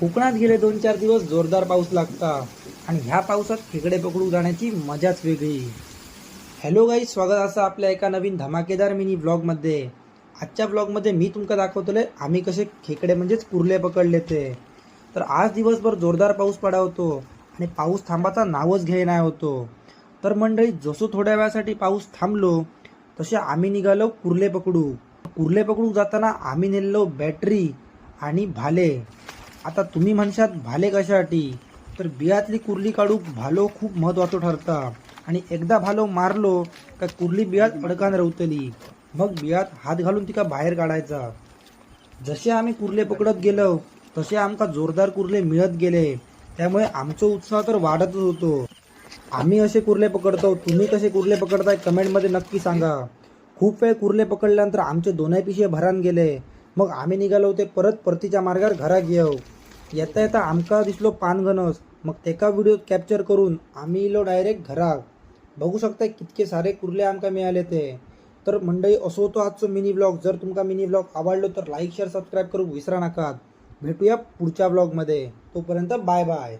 कोकणात गेले 2-4 दिवस जोरदार पाऊस लागता आणि ह्या पावसात खेकडे पकडू जाण्याची मजाच वेगळी. हॅलो गाईज, स्वागत असं आपल्या एका नवीन धमाकेदार मिनी ब्लॉगमध्ये. आजच्या ब्लॉगमध्ये मी तुमका दाखवतोय आम्ही कसे खेकडे म्हणजेच कुर्ले पकडले ते. तर आज दिवसभर जोरदार पाऊस पडा होतो आणि पाऊस थांबाचा नावच घे नाही होतो. तर मंडळी, जसो थोड्या वेळासाठी पाऊस थांबलो तसे आम्ही निघालो कुर्ले पकडू. कुर्ले पकडू जाताना आम्ही नेलेलो बॅटरी आणि भाले. आता तुम्ही म्हणशात भाले कशासाठी, तर बियातली कुर्ली काढूक भालो खूप महत्त्वाचं ठरता आणि एकदा भालो मारलो का कुर्ली बियात अडकान रवतली. मग बियात हात घालून तिका बाहेर काढायचा. जसे आम्ही कुर्ले पकडत गेलो तसे आमका जोरदार कुर्ले मिळत गेले, त्यामुळे आमचा उत्साह तर वाढतच होतो. आम्ही असे कुर्ले पकडतो, तुम्ही कसे कुर्ले पकडताय कमेंटमध्ये नक्की सांगा. खूप वेळ कुर्ले पकडल्यानंतर आमचे दोन्ही पिशे भरान गेले. मग आम्ही निघालो ते परतीच्या मार्गावर घरात येऊ. येता येता आमका दिसलो पानगणस. मग तेका व्हिडिओ कॅप्चर करून आम्ही इलो डायरेक्ट घरात. बघू शकता कितके सारे कुर्ले आमका मिळाले ते. तर मंडळी, असो होतो आजचो मिनी ब्लॉग. जर तुमका मिनी ब्लॉग आवडलो तर लाईक शेअर सबस्क्राईब करू विसरा नका. भेटूया पुढच्या ब्लॉगमध्ये. तोपर्यंत बाय बाय.